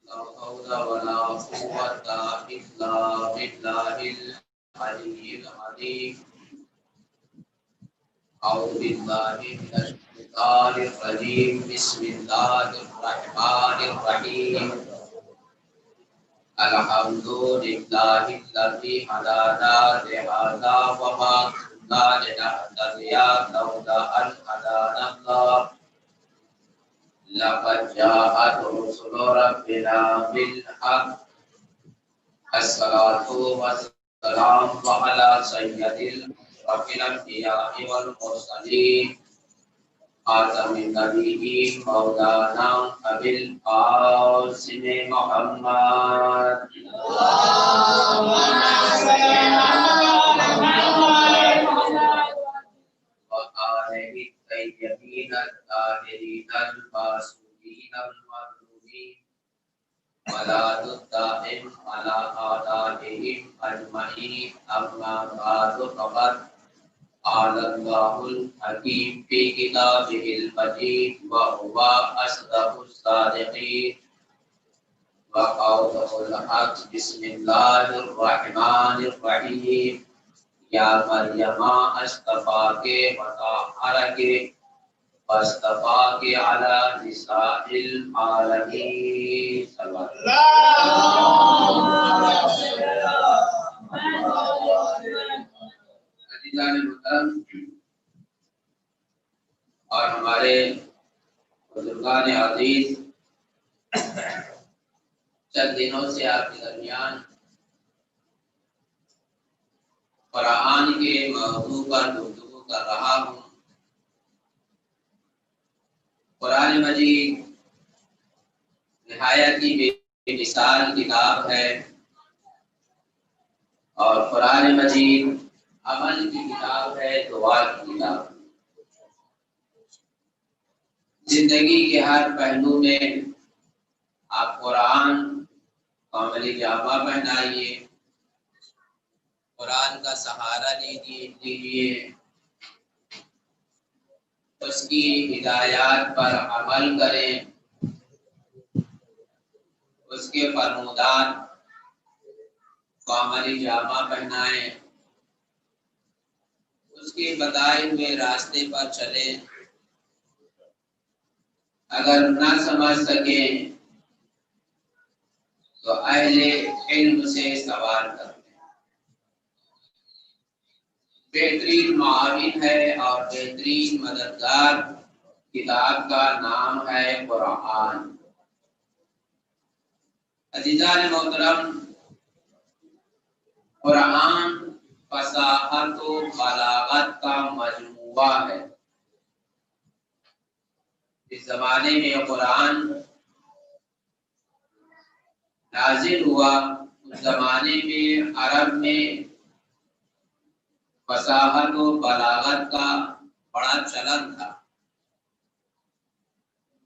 لا حول ولا قوة إلا بالله العلي العظيم. أعوذ بالله من الشيطان الرجيم. بسم الله الرحمن الرحيم. الحمد لله الذي هدانا لهذا وما كنا لنهتدي لولا أن هدانا الله. لقد جاءت رسل ربنا بالحق. الصلاة والسلام على سيد الأشرف الأنبياء والمرسلين خاتم النبيين مولانا أبي القاسم محمد وآله الطيبين الطاهرين المعصومين المظلومين ولا الدائم على آدائهم أجمعين. أما بعد فقد قال الله الحكيم في كتابه المجيد وهو أصدق الصادقين وقوله الحق. بسم الله الرحمن الرحيم. یا مریم اصطفاک وطہرک واصطفاک علی نساء العالمین. صلی عزیزان محترم اور ہمارے بزرگان عزیز، چند دنوں سے آپ کے درمیان قرآن کے موضوع پر گفتگو کر رہا ہوں. قرآن مجید نہایت ہی بے مثال کتاب ہے اور قرآن مجید عمل کی کتاب ہے، دعا کی کتاب. زندگی کے ہر پہلو میں آپ قرآن کو عملی جامہ پہنائیے، قرآن کا سہارا لیجیے، اس کی ہدایات پر عمل کریں، اس کے فرمودات کو عملی جامہ پہنائیں، اس کے بتائے ہوئے راستے پر چلیں. اگر نہ سمجھ سکیں تو اہل علم سے سوال کریں. بہترین معاون ہے اور بہترین مددگار کتاب کا نام ہے قرآن. عزیزان محترم، قرآن فصاحت و بلاغت کا مجموعہ ہے. اس زمانے میں قرآن نازل ہوا، اس زمانے میں عرب میں فصاحت و بلاغت کا بڑا چلن تھا.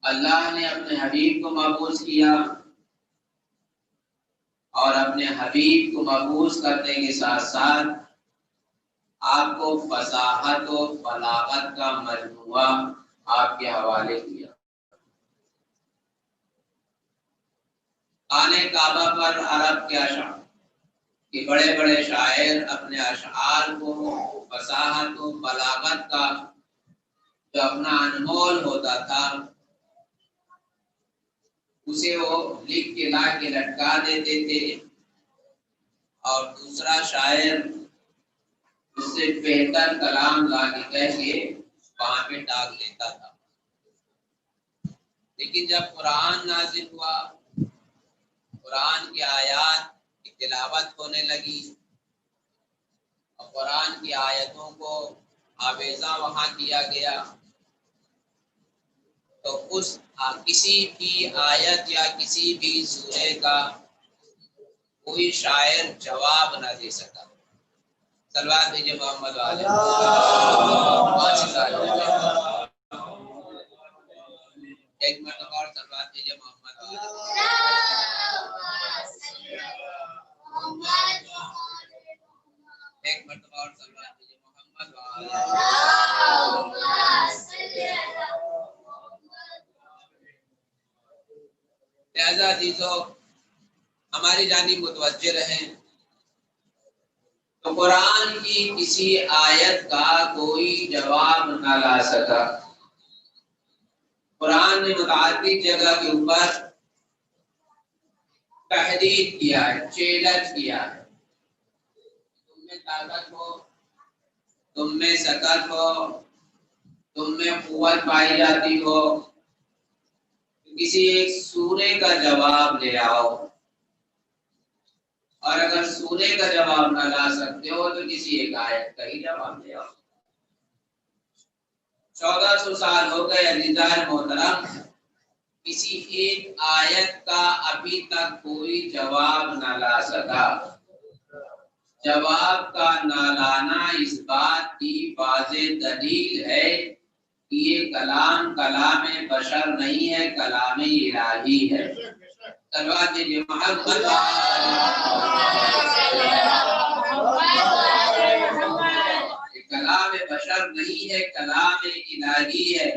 اللہ نے اپنے حبیب کو مبعوث کیا اور اپنے حبیب کو مبعوث کرنے کے ساتھ ساتھ آپ کو فصاحت و بلاغت کا مجموعہ آپ کے حوالے کیا. خانہ کعبہ پر عرب کے اشعار کہ بڑے بڑے شاعر اپنے اشعار کو فصاحت و بلاغت کا جو اپنا انمول ہوتا تھا اسے وہ لکھ کے لا کے لٹکا دیتے تھے اور دوسرا شاعر اس سے بہتر کلام لا کے کہہ کے وہاں پہ ڈال دیتا تھا. لیکن جب قرآن نازل ہوا، قرآن کی آیات کی تلاوت ہونے لگی اور قرآن کی آیتوں کو آویزاں وہاں کیا گیا تو اس کسی بھی آیت یا کسی بھی سورے کا کوئی شاعر جواب نہ دے سکا. صلوات بھیجے محمد والے. ایک مرتبہ اور صلوات بھیجے محمد والے. ایک مرتبہ اور صلوات بھیجے محمد والے. لہذا عزیزو ہماری جانب متوجہ رہیں۔ تو قرآن کی کسی آیت کا کوئی جواب نہ لا سکا۔ قرآن نے متعدد جگہ کے اوپر تحدید کیا ہے، چیلنج کیا ہے، تم میں طاقت ہو، تم میں سکت ہو، تم میں قوت پائی جاتی ہو، کسی ایک سورے کا جواب لے آؤ، اور اگر سورے کا جواب نہ لا سکتے ہو تو کسی ایک آیت کا ہی جواب لے آؤ۔ 1400 سال ہو گئے عزیزان محترم، کسی ایک آیت کا ابھی تک کوئی جواب نہ لا سکا۔ جواب کا نہ لانا اس بات کی واضح دلیل ہے کہ یہ کلام بشر نہیں ہے، کلام الہی ہے۔ صلوات محمد کلام بشر نہیں ہے، کلام الہی ہے۔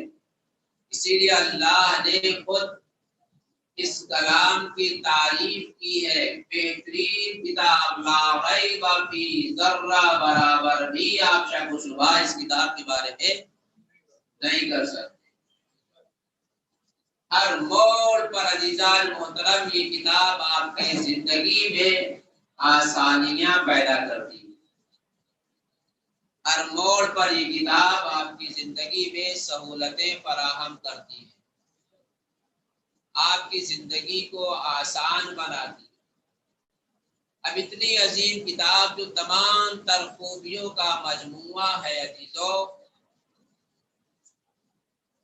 اسی لیے اللہ نے خود اس کلام کی تعریف کی ہے، بہترین کتاب لا ریب فیہ، ذرہ برابر بھی آپ شک و شبہ اس کتاب کے بارے میں نہیں کر سکتے۔ ہر موڑ پر عزیزان محترم یہ کتاب آپ کی زندگی میں آسانیاں پیدا کرتی ہے۔ ہر موڑ پر یہ کتاب آپ کی زندگی میں سہولتیں فراہم کرتی ہے، آپ کی زندگی کو آسان بناتی ہے۔ اب اتنی عظیم کتاب جو تمام تر خوبیوں کا مجموعہ ہے عزیزو،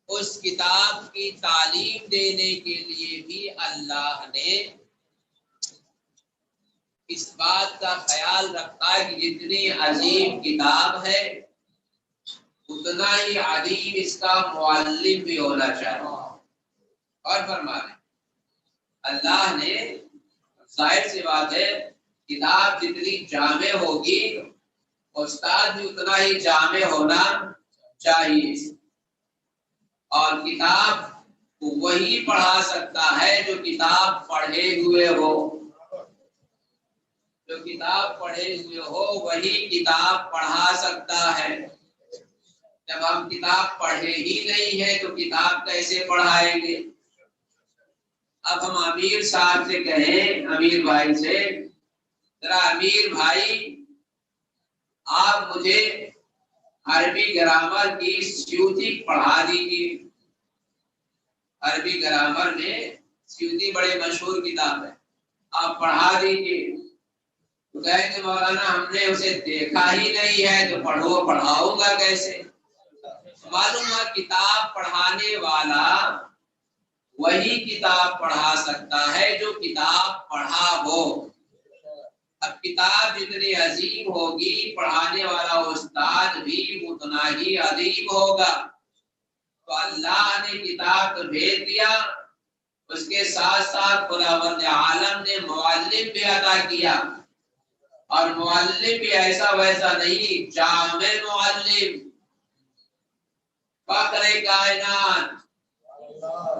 اس کتاب کی تعلیم دینے کے لیے بھی اللہ نے اس بات کا خیال رکھا کہ جتنی عظیم کتاب ہے اتنا ہی عظیم اس کا معلم بھی ہونا چاہیے۔ اور فرما رہے اللہ نے، ظاہر سی بات ہے، کتاب جتنی جامع ہوگی استاد بھی اتنا ہی جامع ہونا چاہیے، اور کتاب وہی پڑھا سکتا ہے جو کتاب پڑھے ہوئے ہو۔ جو کتاب پڑھے ہوئے ہو وہی کتاب پڑھا سکتا ہے۔ جب ہم کتاب پڑھے ہی نہیں ہے تو کتاب کیسے پڑھائیں گے؟ اب ہم امیر صاحب سے کہیں، امیر بھائی سے، ذرا امیر بھائی آپ مجھے عربی گرامر کی سیوطی پڑھا دیجیے۔ عربی گرامر میں سیوطی بڑے مشہور کتاب ہے، آپ پڑھا دیجیے۔ تو کہیں گے مولانا ہم نے اسے دیکھا ہی نہیں ہے تو پڑھاؤں گا کیسے؟ معلوم ہے کتاب پڑھانے والا وہی کتاب پڑھا سکتا ہے جو کتاب پڑھا ہو۔ اب کتاب جتنی عظیم ہوگی پڑھانے والا استاد بھی اتنا ہی عظیم ہوگا۔ تو اللہ نے کتاب تو بھیج دیا، اس کے ساتھ ساتھ خداوند عالم نے معلم بھی عطا کیا، اور معلم بھی ایسا ویسا نہیں، جامع معلم، فخر کائنات،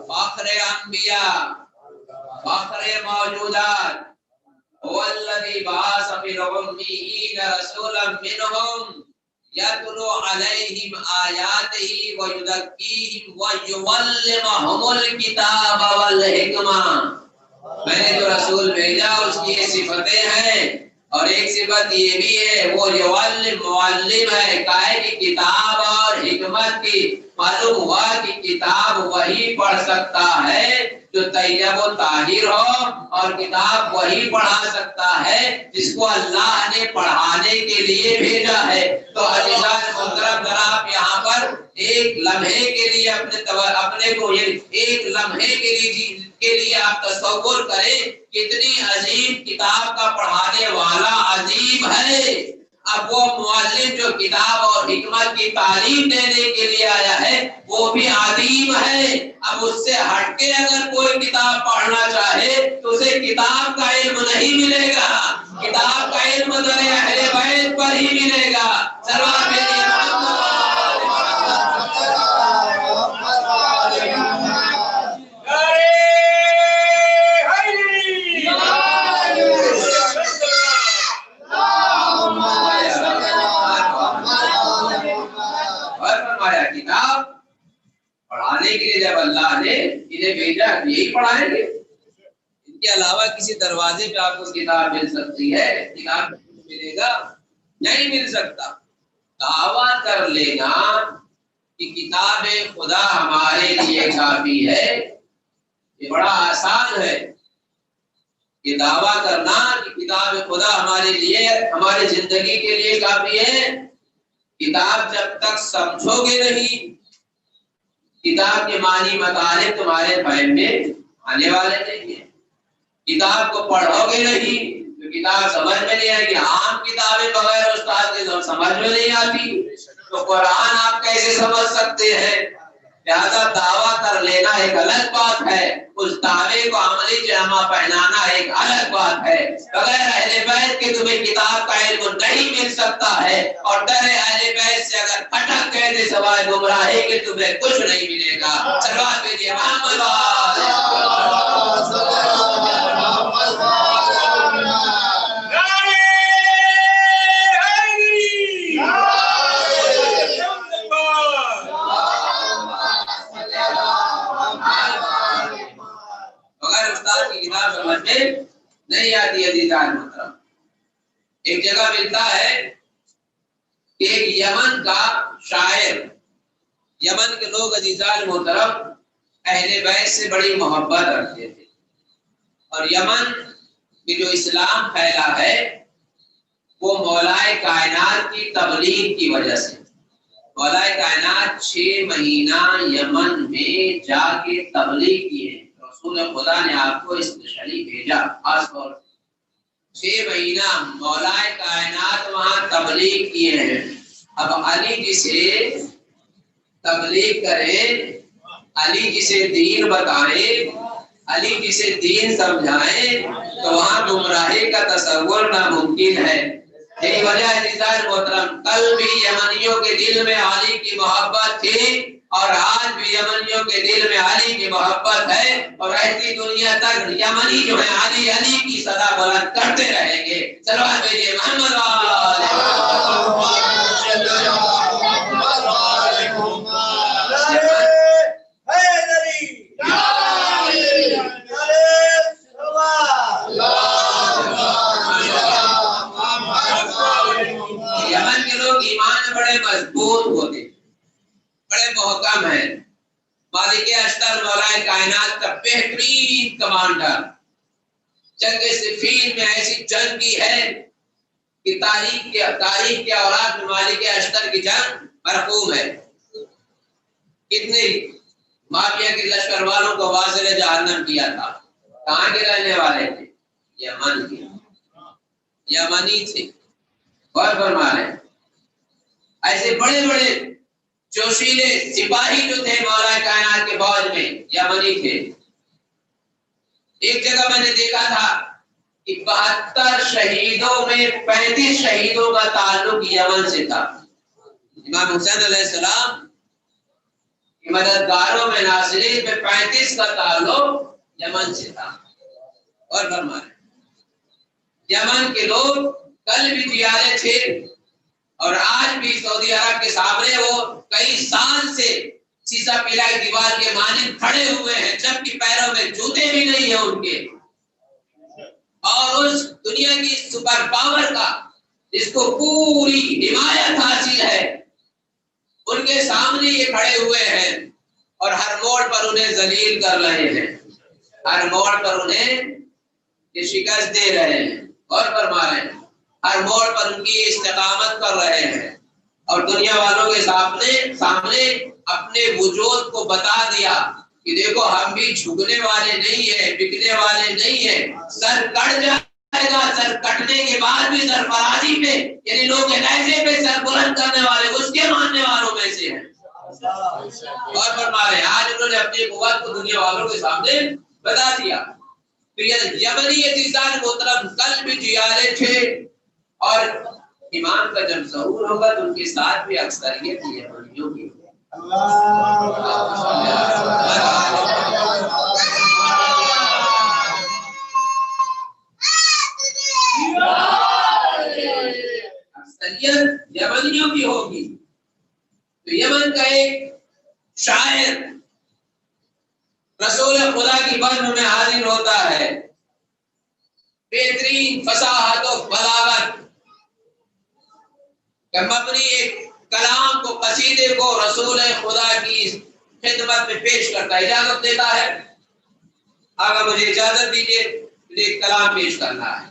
فخر انبیاء، فخر موجودات، هو الذي بعث في الأميين رسولا منهم يتلو عليهم آياته ويزكيهم ويعلمهم الكتاب والحكمة۔ میں نے جو رسول بھیجا اس کی یہ صفتیں ہیں، اور ایک صفت یہ بھی ہے وہ معلم ہے، کائے کی کتاب اور حکمت کی۔ معلوم ہوا کہ کتاب وہی پڑھ سکتا ہے جو طیب و طاہر ہو، اور کتاب وہی پڑھا سکتا ہے جس کو اللہ نے پڑھانے کے لیے بھیجا ہے۔ تو عزیزان محترم ذرا آپ یہاں پر ایک لمحے کے لیے اپنے کو ایک لمحے کے لیے آپ تصور کریں کتنی عظیم کتاب کا پڑھانے والا عظیم ہے۔ اب وہ معلم جو کتاب اور حکمت کی تعلیم دینے کے لیے آیا ہے وہ بھی عظیم ہے۔ اب اس سے ہٹ کے اگر کوئی کتاب پڑھنا چاہے تو اسے کتاب کا علم نہیں ملے گا، کتاب کا علم در اہل بیت پر ہی ملے گا۔ سلوات میری پڑھانے کے لیے جب اللہ نے انہیں بھیجا یہی پڑھائیں گے. ان کے علاوہ کسی دروازے پہ آپ کو کتاب مل سکتی ہے؟ کتاب ملے گا؟ نہیں مل سکتا. دعویٰ کر لینا کہ کتاب خدا ہمارے لیے کافی ہے، یہ بڑا آسان ہے. یہ دعویٰ کرنا کہ کتاب خدا ہمارے لیے، ہماری زندگی کے لیے کافی ہے. کتاب جب تک سمجھو گے نہیں، کتاب کے معنی مطالب تمہارے فہم میں آنے والے نہیں ہیں. کتاب کو پڑھو گے نہیں تو کتاب سمجھ میں نہیں آئے گی. عام کتابیں بغیر استاد کے سمجھ میں نہیں آتی تو قرآن آپ کیسے سمجھ سکتے ہیں؟ لہذا دعویٰ کر لینا ایک الگ بات ہے، اس دعوے کو عملی جامہ پہنانا ایک الگ بات ہے. بغیر اہل بیت کے تمہیں کتاب کا علم نہیں مل سکتا ہے، اور ڈر اہل بیت سے اگر پھٹک گئے تو سوائے گمراہی کے تمہیں کچھ نہیں ملے گا. سلوات بھیجیے محمد نہیں آتی. عزیزان محترم، ایک جگہ ملتا ہے کہ ایک یمن کا شاعر، یمن کے لوگ عزیزان محترم اہل بیت سے بڑی محبت رکھتے تھے، اور یمن میں جو اسلام پھیلا ہے وہ مولائے کائنات کی تبلیغ کی وجہ سے. مولائے کائنات 6 مہینہ یمن میں جا کے تبلیغ کی ہے. رسول خدا نے آپ کو اسپیشلی بھیجا خاص طور 6 مہینہ مولائے کائنات وہاں تبلیغ کیے ہیں. اب علی جسے تبلیغ کرے، علی جسے دین بتائے، علی جسے دین سمجھائے تو وہاں گمراہی کا تصور ناممکن ہے. یہی وجہ ہے عزیزان محترم، کل بھی یمنیوں کے دل میں علی کی محبت تھی اور آج بھی یمنیوں کے دل میں علی کی محبت ہے، اور رہتی دنیا تک یمنی جو ہے علی علی کی صدا بلند کرتے رہیں گے. صلوات بھیجیے محمد مضبوط ہوتے، بڑے محکم ہیں. مالک اشتر مولائے کائنات کا بہترین کمانڈر، جنگ صفین میں ایسی جنگ کی ہے کہ تاریخ کے اوراق میں مالک اشتر کی جنگ مرقوم ہے. کتنے مافیا کے لشکر والوں کو واصل جہنم کیا تھا. کہاں کے رہنے والے تھے؟ یمن کے، یمنی تھے. غور فرما رہے ہیں، ایسے بڑے بڑے جوشیلے سپاہی جو تھے مولا کائنات کے فوج میں یمنی تھے. ایک جگہ میں نے دیکھا تھا کہ 72 شہیدوں میں 35 شہیدوں کا تعلق یمن سے تھا. امام حسین علیہ السلام کی مددگاروں میں ناصرین میں 35 کا تعلق یمن سے تھا. اور فرمائے یمن کے لوگ کل بھی جیالے تھے اور آج بھی سعودی عرب کے سامنے وہ کئی سال سے سیسا پلائی دیوار کے مانند کھڑے ہوئے ہیں، جبکہ پیروں میں جوتے بھی نہیں ہیں ان کے. اور اس دنیا کی سپر پاور کا جس کو پوری حمایت حاصل ہے، ان کے سامنے یہ کھڑے ہوئے ہیں اور ہر موڑ پر انہیں ذلیل کر رہے ہیں، ہر موڑ پر انہیں یہ شکست دے رہے ہیں اور فرما رہے ہیں، ہر موڑ پر ان کی استقامت کر رہے ہیں، اور دنیا والوں کے سامنے اپنے وجود کو بتا دیا کہ دیکھو ہم بھی جھکنے والے نہیں ہیں، بکنے والے نہیں ہیں. سر کٹ جائے گا، سر کٹنے کے بعد بھی سرفرازی پہ، یعنی لوگ علیحدے پہ سر بلند کرنے والے اس کے ماننے والوں میں سے ہیں. اور فرما رہے ہیں آج انہوں نے اپنی قوت کو دنیا والوں کے سامنے بتا دیا. یمنی عزیزان محترم کل بھی جیالے تھے، اور ایمان کا جب ظہور ہوگا تو ان کے ساتھ بھی اکثریت یمنیوں کی. اکثریت یمنیوں کی ہوگی. تو یمن کا ایک شاعر رسول خدا کی بزم میں حاضر ہوتا ہے، بہترین فصاحت و بلاغت کہ مبنی ایک کلام کو، قصیدے کو رسول خدا کی خدمت میں پیش کرتا ہے، اجازت دیتا ہے، آقا مجھے اجازت دیجیے، مجھے ایک کلام پیش کرنا ہے۔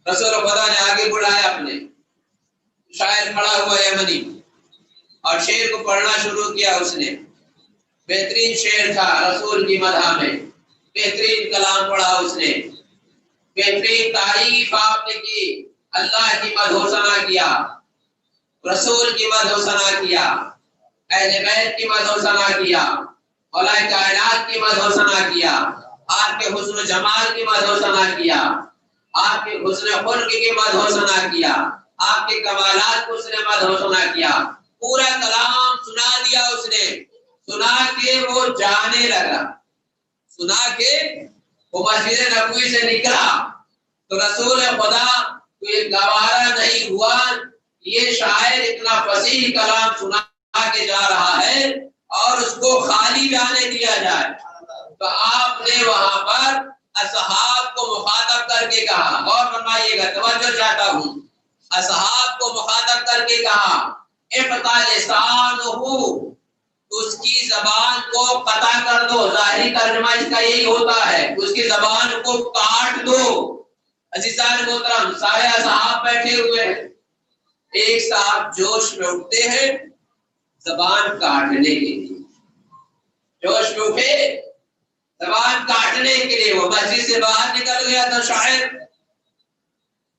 رسول خدا نے آگے بڑھایا اپنے، شاعر کھڑا ہوا یمنی اور شعر کو پڑھنا شروع کیا اس نے، بہترین شعر تھا رسول کی مدح میں، بہترین کلام پڑھا اس نے، بہترین تعریف آپ نے کی، اللہ کی مدح و ثنا کیا، رسول کی مدح و ثنا کیا، اہل بیت کی مدح و ثنا کیا، مولا کائنات کی مدح و ثنا کیا، آپ کے حسن و جمال کی مدح و ثنا کیا، آپ کے حسن خلق کی مدح و ثنا کیا، آپ کے کمالات کو اس نے مدح و ثنا کیا، پورا کلام سنا دیا اس نے، سنا کے وہ جانے لگا، سنا کے وہ مسجد نبوی سے نکلا تو رسول خدا کو یہ گوارا نہیں ہوا یہ شاعر اتنا فصیح کلام سنا کے جا رہا ہے اور اس کو خالی جانے دیا جائے، تو آپ نے وہاں پر اصحاب کو مخاطب کر کے کہا، غور فرمائیے گا، توجہ چاہتا ہوں، اصحاب کو مخاطب کر کے کہا اقطع لسانہ، اس کی زبان کو قطع کر دو، ظاہری ترجمہ اس کا یہی ہوتا ہے، اس کی زبان کو کاٹ دو۔ عزیزان محترم، سارے اصحاب بیٹھے ہوئے ہیں، ایک صاحب جوش میں اٹھتے ہیں زبان کاٹنے کے لیے، جوش میں اٹھے زبان کاٹنے کے لیے، وہ مسجد سے باہر نکل گیا تو شاعر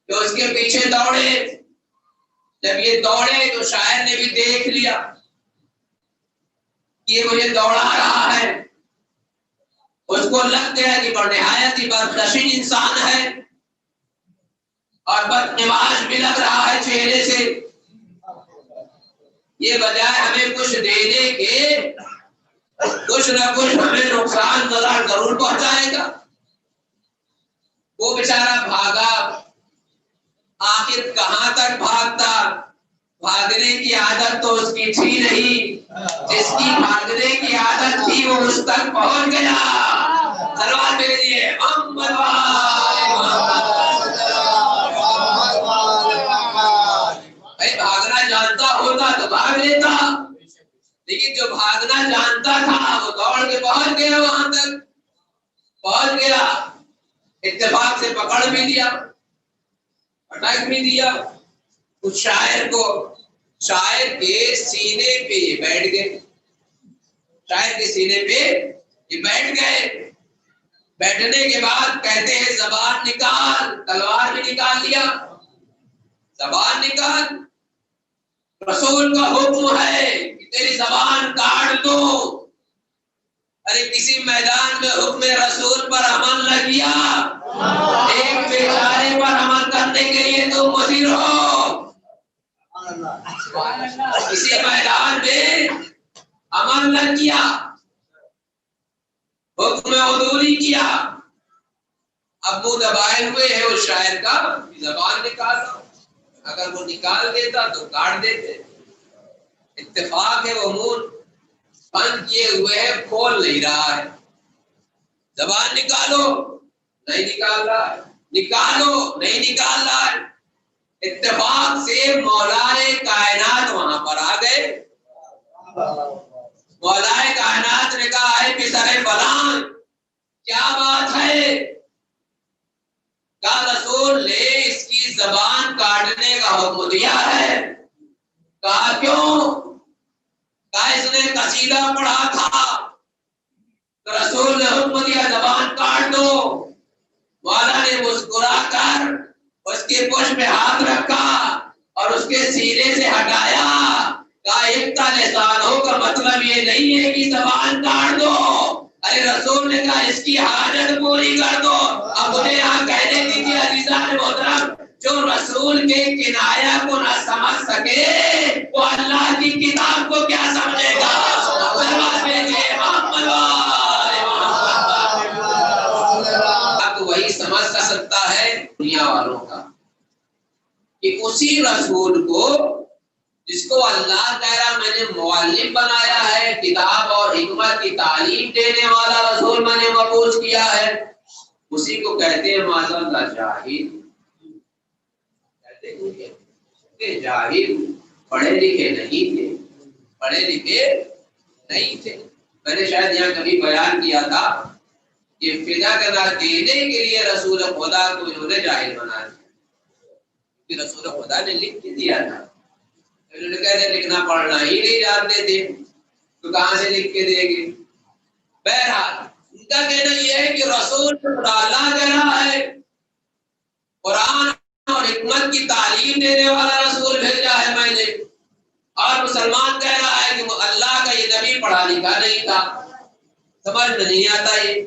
تو اس کے پیچھے دوڑے، جب یہ دوڑے تو شاعر نے بھی دیکھ لیا یہ مجھے دوڑا رہا ہے، اس کو لگ گیا کہ بڑے نہایت ہی بدخشین انسان ہے اور بدنماز بھی لگ رہا ہے چہرے سے، یہ بجائے ہمیں کچھ دینے کے کچھ نہ کچھ ہمیں نقصان ضرور پہنچائے گا۔ وہ بیچارہ بھاگا، آخر کہاں تک بھاگتا، بھاگنے کی عادت تو اس کی تھی نہیں، جس کی بھاگنے کی عادت تھی وہ اس تک پہنچ گیا۔ سلوات بھیجیے محمد بھائی، بھاگنا جانتا ہوتا تو بھاگ لیتا، لیکن جو بھاگنا جانتا تھا وہ دوڑ کے پہنچ گیا، وہاں تک پہنچ گیا، اتفاق سے پکڑ بھی لیا، پٹک بھی دیا اس شاعر کو، شاعر کے سینے پہ یہ بیٹھ گئے، شاعر کے سینے پہ یہ بیٹھ گئے، بیٹھنے کے بعد کہتے ہیں زبان نکال، تلوار بھی نکال لیا، زبان نکال، رسول کا حکم ہے کہ تیری زبان کاٹ دو۔ ارے کسی میدان میں حکم رسول پر عمل نہ کیا، ایک بیچارے پر عمل کرنے کے لیے تم مصیر ہو، کسی میدان میں عمل نہ کیا، حکم عدولی کیا، اب وہ دبائے ہوئے ہے اس شاعر کا، زبان نکالو، اگر وہ نکال دیتا تو کاٹ دیتے، اتفاق ہے وہ منہ بند کیے ہوئے ہے، کھول نہیں رہا ہے، زبان نکالو نہیں نکال رہا ہے، نکالو نہیں نکال رہا ہے، اتفاق سے مولائے کائنات وہاں پر آ گئے، مولائے کائنات نے کہا ہے پسر فلاں کیا بات ہے، کہا رسول نے اس کی زبان کاٹنے کا حکم دیا ہے، کہا کیوں، کہا اس نے قصیدہ پڑھا تھا تو رسول نے حکم دیا زبان کاٹ دو، مولا نے مسکرا کر اس کے پشت پہ ہاتھ رکھا اور اس کے سینے سے ہٹایا، کہا اقطع لسانہ کا مطلب یہ نہیں ہے کہ زبان کاٹ دو، ارے رسول نے کہا اس کی حاجت پوری کر دو۔ اب انہیں یہاں کہنے دیجیے عزیزان محترم، جو رسول کے کنایا کو نہ سمجھ سکے وہ اللہ کی کتاب کو کیا سمجھے گا۔ اب وہی سمجھ سکتا ہے دنیا والوں کا کہ اسی رسول کو جس کو اللہ کہہ رہا میں نے معلم بنایا ہے، کتاب اور حکمت کی تعلیم دینے والا رسول میں نے مبعوث کیا ہے، اسی کو کہتے ہیں معاذ اللہ جاہل۔ کہتے ہیں کہ جاہل پڑھے لکھے نہیں تھے، پڑھے لکھے نہیں تھے۔ میں نے شاید یہاں کبھی بیان کیا تھا کہ فدا کرنا دینے کے لیے رسول خدا کو انہوں نے جاہل بنا دیا، رسول خدا نے لکھ کے دیا تھا، انہوں نے کہتے لکھنا پڑھنا ہی نہیں جانتے تھے تو کہاں سے لکھ کے دیں گے۔ بہرحال ان کا کہنا یہ ہے کہ رسول خدا اللہ کہہ رہا ہے، قرآن اور حکمت کی تعلیم دینے والا رسول بھیجا ہے میں نے، اور مسلمان کہہ رہا ہے کہ اللہ کا یہ نبی پڑھا لکھا نہیں تھا، سمجھ میں نہیں آتا۔ یہ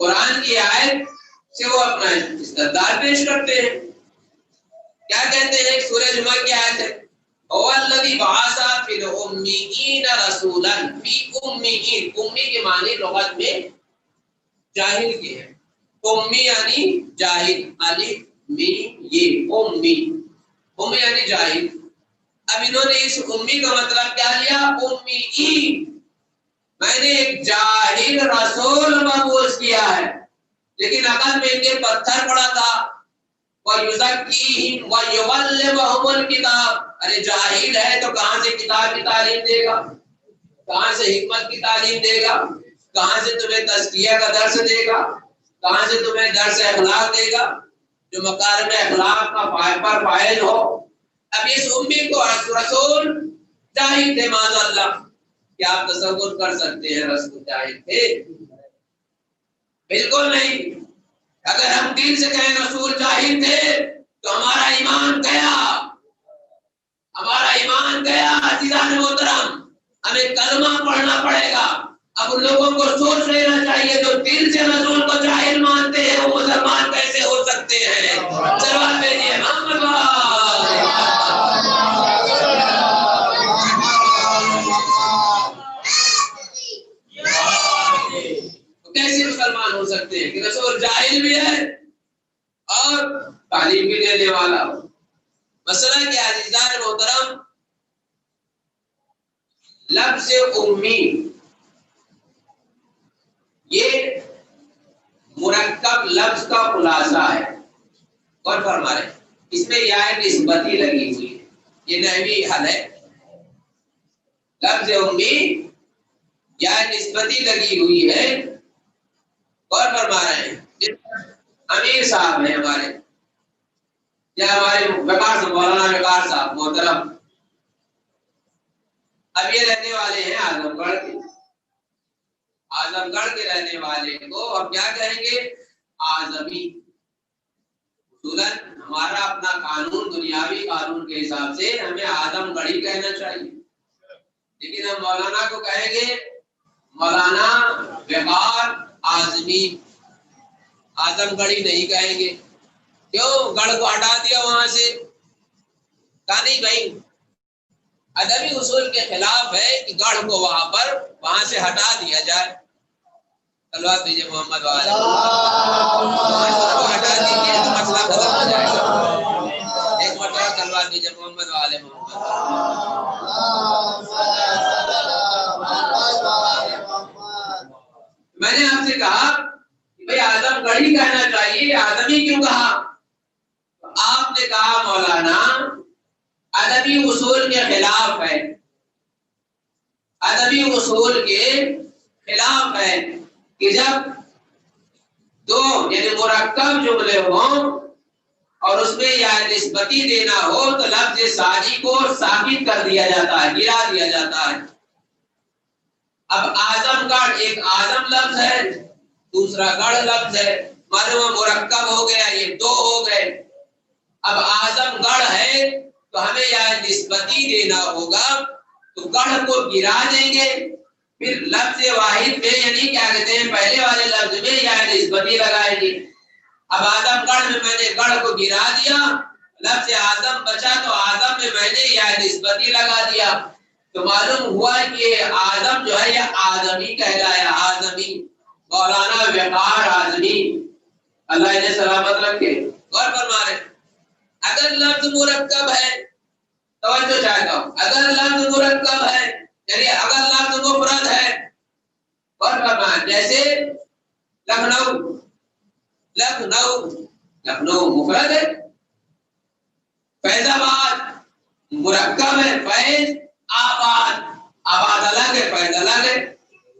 قرآن کی آیت سے وہ اپنا استدلال پیش کرتے ہیں۔ کیا کہتے ہیں؟ سورہ جمعہ کی آیت ہے، هو الذی بعث فی الامیین رسولا، فی امیین، امی کے معنی لغت میں جاہل کے ہیں، امی یعنی جاہل، الف میم یہ امی، امی یعنی جاہل۔ اب انہوں نے اس امی کا مطلب کیا لیا؟ امیین، میں نے ایک جاہل رسول مبعوث کیا ہے، لیکن عقل میں ان کے پتھر پڑا تھا، وَيُزَكِّيهِمْ وَيُعَلِّمُهُمُ الْكِتَابَ، ارے جاہل ہے تو کہاں سے کتاب کی تعلیم دے گا، کہاں سے حکمت کی تعلیم دے گا، کہاں سے تمہیں تزکیہ کا درس دے گا، کہاں سے تمہیں درس اخلاق دے گا جو مکارم اخلاق کا فاعل ہو۔ اب اس امی کو رسول جاہل تھے معاذ اللہ۔ کیا آپ تصور کر سکتے ہیں رسول جاہل تھے؟ بالکل نہیں۔ اگر ہم دل سے کہیں رسول جاہل تھے تو ہمارا ایمان گیا، ہمارا ایمان گیا۔ عزیزان محترم، ہمیں کلمہ پڑھنا پڑے گا۔ اب ان لوگوں کو سوچ لینا چاہیے جو دل سے رسول کو جاہل مانتے ہیں وہ مسلمان کیسے ہو سکتے ہیں؟ جواب دیجیے محمد کیسے مسلمان ہو سکتے ہیں کہ رسول جاہل بھی ہے اور تعلیم بھی دینے والا ہو؟ مسئلہ کیا عزیزان محترم، لفظ امی یہ مرکب لفظ کا خلاصہ ہے، اور فرما رہے اس میں یا نسبتی لگی ہوئی ہے، یہ نحوی حل ہے۔ لفظ امی یا نسبتی لگی ہوئی ہے، اور فرما رہے ہیں امیر صاحب ہیں ہمارے، یا ہمارے وقار صاحب، مولانا وقار صاحب محترم، اب یہ رہنے والے ہیں اعظم گڑھ کے، اعظم گڑھ کے رہنے والے کو اب کیا کہیں گے؟ اعظمی۔ اصولاً ہمارا اپنا قانون، دنیاوی قانون کے حساب سے ہمیں اعظم گڑھی کہنا چاہیے، لیکن ہم مولانا کو کہیں گے مولانا وقار اعظمی، اعظم گڑھی نہیں کہیں گے۔ کیوں؟ گڑھ کو ہٹا دیا وہاں سے، کہا نہیں بھائی ادبی اصول کے خلاف ہے کہ گڑھ کو وہاں سے ہٹا دیا جائے۔ صلوات دیجیے محمد والے، ہٹا دیجیے تو مسئلہ ختم ہو جائے گا۔ ایک مرتبہ صلوات دیجیے محمد والے محمد۔ میں نے آپ سے کہا کہ بھائی اعظم گڑھی کہنا چاہیے، اعظمی کیوں کہا؟ آپ نے کہا مولانا ادبی اصول کے خلاف ہے، ادبی اصول کے خلاف ہے کہ جب دو یعنی مرکب جملے ہوں اور اس میں یا نسبتی دینا ہو تو لفظ ساجی کو ساکت کر دیا جاتا ہے، گرا دیا جاتا ہے۔ اب اعظم گڑھ ایک اعظم لفظ ہے، دوسرا گڑھ لفظ ہے، معلوم مرکب ہو گیا، یہ دو ہو گئے۔ اب اعظم گڑھ ہے تو ہمیں یا نسبتی دینا ہوگا تو گڑھ کو گرا دیں گے، پھر لفظ واحد میں یعنی کیا کہتے ہیں پہلے والے لفظ میں یا نسبتی لگائیں گے۔ اب اعظم گڑھ میں میں نے گڑھ کو گرا دیا، لفظ اعظم بچا تو اعظم میں میں نے یا نسبتی لگا دیا، تو معلوم ہوا کہ اعظم جو ہے یہ اعظمی کہلایا، اعظمی، مولانا وقار اعظمی، اللہ انہیں سلامت رکھے۔ غور فرما رہے اگر لفظ مرکب ہے توجہ چاہتا ہوں، اگر لفظ مرکب ہے یعنی اگر لفظ مفرد ہے اور جیسے لکھنؤ، لکھنؤ لکھنؤ مفرد ہے، فیض آباد مرکب ہے، فیض آباد، آباد الگ ہے فیض الگ ہے،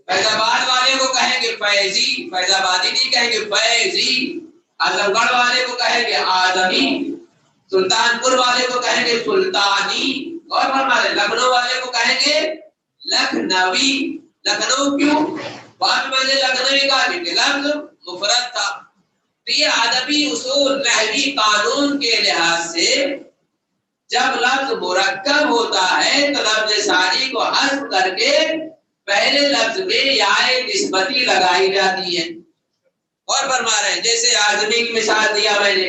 فیض آباد والے کو کہیں گے فیضی، فیض آبادی نہیں کہیں گے فیضی، اعظم گڑھ والے کو کہیں گے آدمی، سلطان پور والے کو کہیں گے سلطانی، اور فرما رہے لکھنؤ والے کو کہیں گے لکھنوی۔ لکھنؤ کیوں؟ بعد میں نے لکھنوی کہا کہ لفظ مفرد تھا۔ تو یہ ادبی اصول نحوی قانون کے لحاظ سے جب لفظ مرکب ہوتا ہے تو لفظ ثانی کو حذف کر کے پہلے لفظ میں یائے نسبتی لگائی جاتی ہے۔ اور فرما رہے ہیں جیسے آدمی کی مثال دیا میں نے،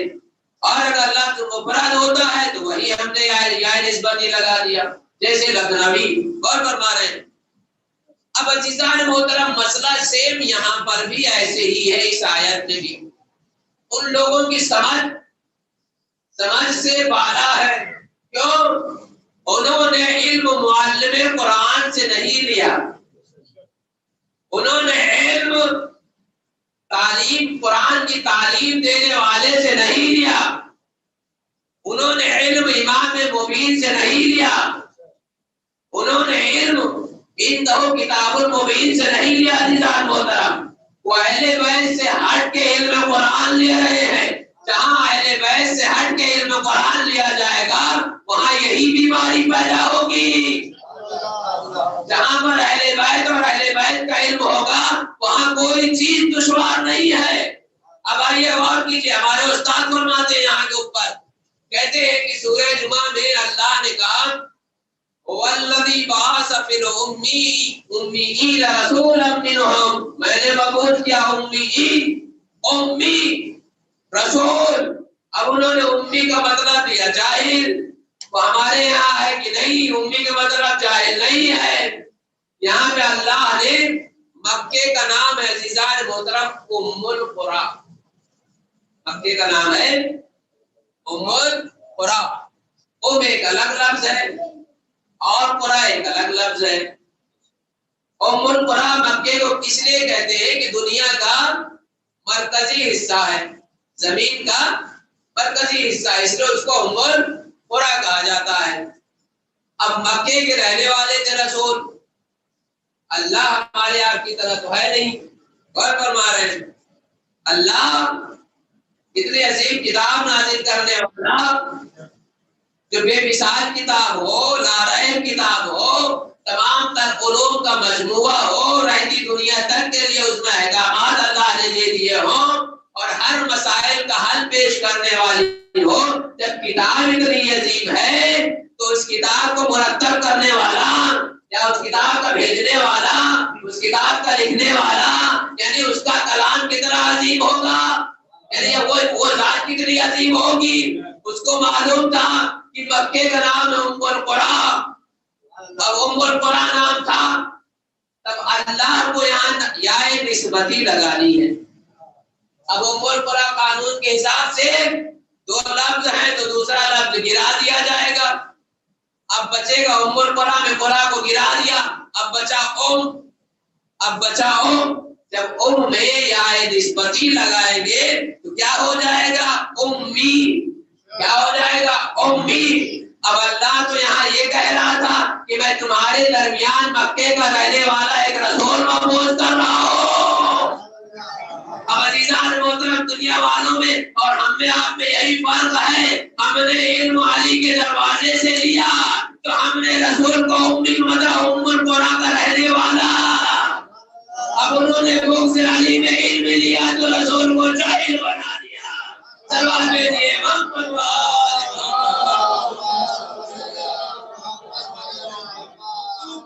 اور اگر لفظ مفرد ہوتا ہے تو وہی ہم نے یائے نسبتی لگا دیا جیسے لکھنوی۔ اور فرما رہے ہیں اب عزیزان محترم مسئلہ سیم یہاں پر بھی ایسے ہی ہے، اس آیت میں بھی ان لوگوں کی سمجھ سے بالا ہے، کیوں؟ انہوں نے علم معلم قرآن سے نہیں لیا، انہوں نے علم تعلیم قرآن کی تعلیم دینے والے سے نہیں لیا، انہوں نے علم امام مبین سے نہیں لیا، انہوں نے علم ان دو کتاب المبین سے نہیں لیا۔ عزیزان محترم وہ اہل بیت سے ہٹ کے علم قرآن لے رہے ہیں، جہاں اہل بیت سے ہٹ کے علم قرآن لیا جائے گا وہاں یہی بیماری پیدا ہوگی۔ جہاں پر اہل بیت اور اہل بیت کا علم ہوگا وہاں کوئی چیز دشوار نہیں ہے۔ اب آئیے غور کیجیے، ہمارے استاد فرماتے ہیں یہاں کے اوپر، کہتے ہیں کہ سورہ جمعہ میں اللہ نے کہا والذی بعث فی الامیین رسولا منہم، میں نے مبعوث کیا امی رسول۔ اب انہوں نے امی کا مطلب دیا جاہل، وہ ہمارے یہاں ہے کہ نہیں امی کا مطلب جاہل نہیں ہے۔ یہاں پہ اللہ نے مکے کا نام ہے عزیزان محترم ام القری، مکے کا نام ہے ام القری، ام ایک الگ لفظ ہے اور قرآن ایک الگ لفظ ہے۔ ام القری مکے کو کس لیے کہتے ہیں کہ دنیا کا مرکزی حصہ ہے، زمین کا مرکزی حصہ، اس لیے اس کو ام القری کہا جاتا ہے۔ اب مکے کے رہنے والے تھے رسول، اللہ ہمارے آپ کی طرح تو ہے نہیں۔ غور فرما رہے ہیں اللہ اتنے عظیم کتاب نازل کرنے والا، جو بے مثال کتاب ہو، نارائن کتاب ہو، تمام تر علوم کا مجموعہ ہو، رہتی دنیا تک کے لیے اس میں احکامات اللہ نے دے دیے ہوں اور ہر مسائل کا حل پیش کرنے والی ہو، جب کتاب اتنی عظیم ہے تو اس کتاب کو مرتب کرنے والا یا اس کتاب کا بھیجنے والا، اس کتاب کا لکھنے والا، یعنی اس کا کلام کتنا عظیم ہوگا، یعنی وہ ذات کتنی عظیم ہوگی۔ اس کو معلوم تھا کہ مکے کا نام ام القری، اب ام القری نام تھا، تب اللہ کو یہاں یائے نسبتی لگانی ہے۔ اب ام القری قانون کے حساب سے دو لفظ ہیں تو دوسرا لفظ گرا دیا جائے گا، اب بچے گا ام القری میں قرآ کو گرا دیا، اب بچا ام، جب ام میں یائے نسبتی لگائیں گے تو کیا ہو جائے گا؟ امی، کیا ہو جائے گا؟ امی۔ اب اللہ تو یہاں یہ کہہ رہا تھا کہ میں تمہارے درمیان مکے کا رہنے والا ایک رسول مبعوث کر رہا ہوں۔ اب عزیزان محترم دنیا والوں میں اور ہم میں آپ میں یہی فرق ہے، ہم نے علم علی کے دروازے سے لیا تو ہم نے رسول کو امی مطلب ام القری کا رہنے والا، اب انہوں نے بغض علی میں علم لیا تو رسول کو جاہل بنا دیا۔ سلام بھیجیے محمد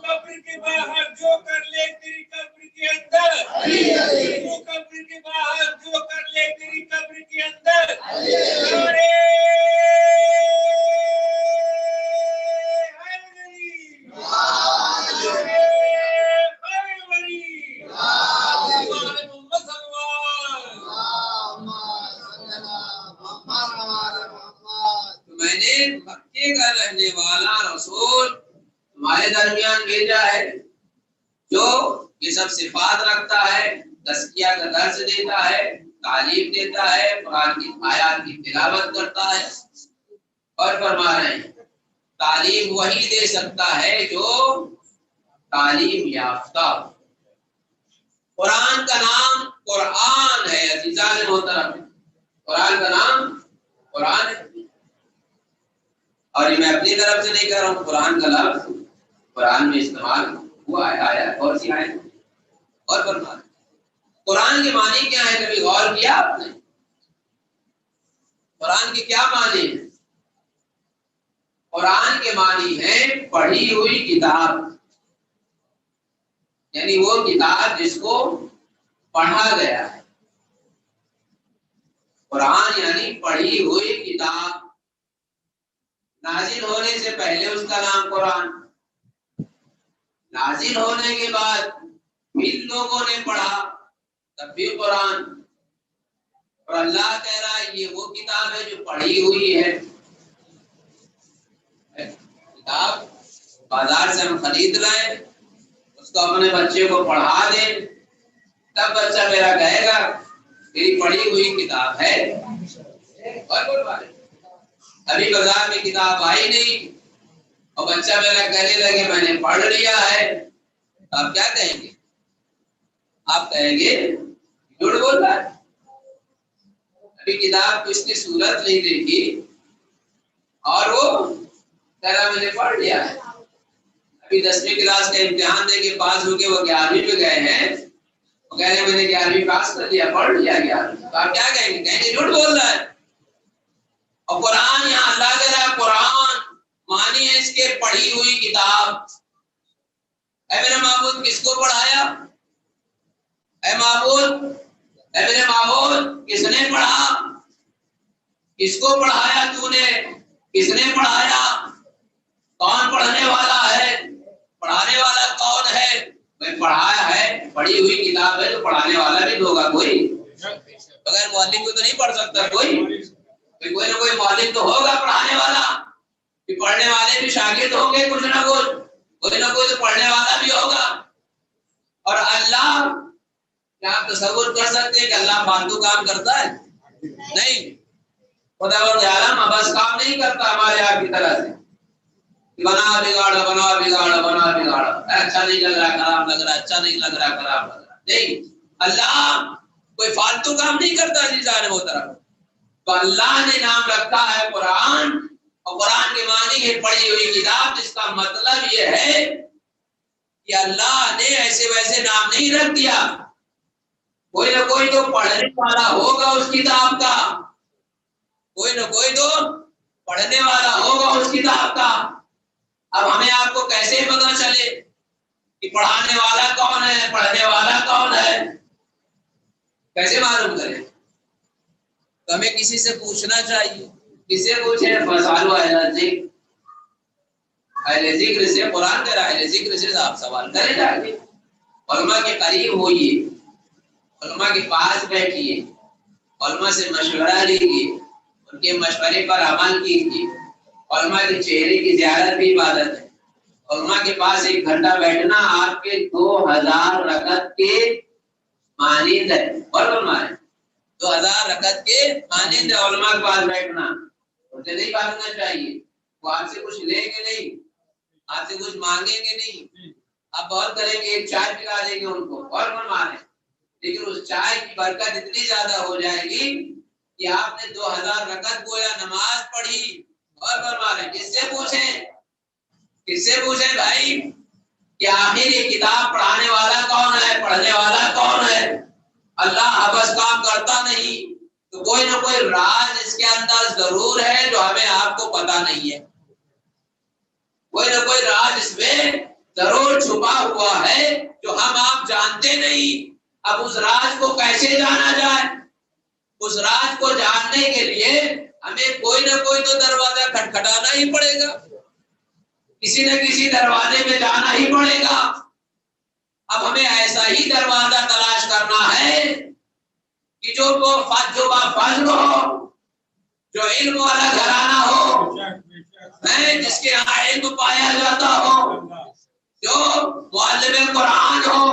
قبر کے باہر جو کر لے تیری قبر کے اندر، تو قبر کے باہر جو کر لے تیری قبر کے اندر، ارے کا رہنے والا رسول تمہارے درمیان بھیجا ہے جو یہ سب صفات رکھتا ہے، تزکیہ کا درس دیتا ہے، تعلیم دیتا ہے، قرآن کی آیات کی تلاوت کرتا ہے، اور فرما رہے ہیں تعلیم وہی دے سکتا ہے جو تعلیم یافتہ۔ قرآن کا نام قرآن ہے عزیزان محترم، قرآن کا نام قرآن ہے، اور یہ میں اپنی طرف سے نہیں کہہ رہا ہوں، قرآن کا لفظ قرآن میں استعمال ہوا ہے، آیا اور سی آئے اور فرما۔ قرآن کے معنی کیا ہے، کبھی غور کیا آپ نے؟ قرآن کے کیا معنی ہیں؟ قرآن کے معنی ہے پڑھی ہوئی کتاب، یعنی وہ کتاب جس کو پڑھا گیا ہے۔ قرآن یعنی پڑھی ہوئی کتاب، نازل ہونے سے پہلے اس کا نام قرآن، نازل ہونے کے بعد پھر لوگوں نے پڑھا تب بھی قرآن، اور اللہ کہہ رہا ہے یہ وہ کتاب ہے جو پڑھی ہوئی ہے۔ کتاب بازار سے ہم خرید لائیں، اس کو اپنے بچے کو پڑھا دیں، تب بچہ میرا کہے گا میری پڑھی ہوئی کتاب ہے۔ اور ابھی بازار میں کتاب آئی نہیں اور بچہ میرا کہنے لگے میں نے پڑھ لیا ہے، تو آپ کیا کہیں گے؟ آپ کہیں گے جھوٹ بول رہا ہے، ابھی کتاب کو اس کی صورت نہیں دیکھی اور وہ کہہ رہا میں نے پڑھ لیا ہے۔ ابھی 10ویں کلاس کا امتحان دے کے پاس ہو کے وہ 11ویں میں گئے ہیں، وہ کہہ رہے میں نے 11ویں پاس کر لیا، پڑھ لیا 11ویں، تو آپ کیا کہیں گے؟ کہیں گے جھوٹ بول رہا ہے۔ اور قرآن یہاں اللہ کہہ رہا ہے قرآن معنی ہے اس کے پڑھی ہوئی کتاب۔ اے میرے معبود کس کو پڑھایا؟ اے معبود، اے میرے معبود کس نے پڑھا؟ کس کو پڑھایا تو نے؟ کس نے پڑھایا؟ کون پڑھنے والا ہے؟ پڑھانے والا کون ہے؟ کوئی پڑھایا ہے، پڑھی ہوئی کتاب ہے تو پڑھانے والا بھی ہوگا کوئی، بغیر معلم کو تو نہیں پڑھ سکتا کوئی نہ کوئی معلم تو ہوگا پڑھانے والا، کہ پڑھنے والے بھی شاگرد ہوں گے کچھ نہ کچھ، کوئی نہ کوئی تو پڑھنے والا بھی ہوگا۔ اور اللہ، کیا آپ تصور کر سکتے ہیں کہ اللہ فالتو کام کرتا ہے؟ نہیں، خدا عالم بس کام نہیں کرتا ہمارے آپ کی طرح سے بنا بگاڑا بنا بگاڑا بنا بگاڑا، اچھا نہیں لگ رہا خراب لگ رہا، اچھا نہیں لگ رہا خراب لگ رہا، نہیں، اللہ کوئی فالتو کام نہیں کرتا عزیزان محترم۔ تو اللہ نے نام رکھا ہے قرآن، اور قرآن کے معنی ہے پڑھی ہوئی کتاب، جس کا مطلب یہ ہے کہ اللہ نے ایسے ویسے نام نہیں رکھ دیا، کوئی نہ کوئی تو پڑھنے والا ہوگا اس کتاب کا، کوئی نہ کوئی تو پڑھنے والا ہوگا اس کتاب کا۔ اب ہمیں آپ کو کیسے پتا چلے کہ پڑھانے والا کون ہے، پڑھنے والا کون ہے؟ کیسے معلوم کریں؟ تو ہمیں کسی سے پوچھنا چاہیے۔ کس سے پوچھیں؟ فاسالو اہل ذکر، اہل ذکر سے، قرآن کہہ رہا ہے اہل ذکر سے آپ سوال کریں جا کے، علماء کے قریب ہوئیے، علماء کے پاس بیٹھیے، علماء سے مشورہ لیجیے، ان کے مشورے پر عمل کیجیے۔ علماء کے چہرے کی زیارت بھی عبادت ہے۔ علماء کے پاس 1 گھنٹہ بیٹھنا آپ کے 2000 رکعت کے مانند ہے، اور فرمائے 2000 رکعت کے مانند ہے علماء کے پاس بیٹھنا۔ اسے نہیں بھاگنا چاہیے، وہ آپ سے کچھ لیں گے نہیں، آپ سے کچھ مانگیں گے نہیں، آپ بہت کریں گے، 1 چائے پلا دیں گے ان کو، اور فرمائے، لیکن اس چائے کی برکت اتنی زیادہ ہو جائے گی کہ آپ نے 2000 رکعت گویا نماز پڑھی، اور فرمائے کس سے پوچھیں؟ کس سے پوچھیں بھائی کہ آخر یہ کتاب پڑھانے والا کون ہے، پڑھنے والا کون ہے؟ اللہ بس کام کرتا نہیں، تو کوئی نہ کوئی راز اس کے اندر ضرور ہے جو ہمیں آپ کو پتا نہیں ہے، کوئی نہ کوئی راز اس میں ضرور چھپا ہوا ہے جو ہم آپ جانتے نہیں۔ اب اس راز کو کیسے جانا جائے؟ اس راز کو جاننے کے لیے ہمیں کوئی نہ کوئی تو دروازہ کھٹکھٹانا ہی پڑے گا، کسی نہ کسی دروازے میں جانا ہی پڑے گا۔ اب ہمیں ایسا ہی دروازہ تلاش کرنا ہے کہ جو با فضل ہو، جو علم والا گھرانہ ہو، جس کے یہاں علم پایا جاتا ہو، جو معلم قرآن ہو،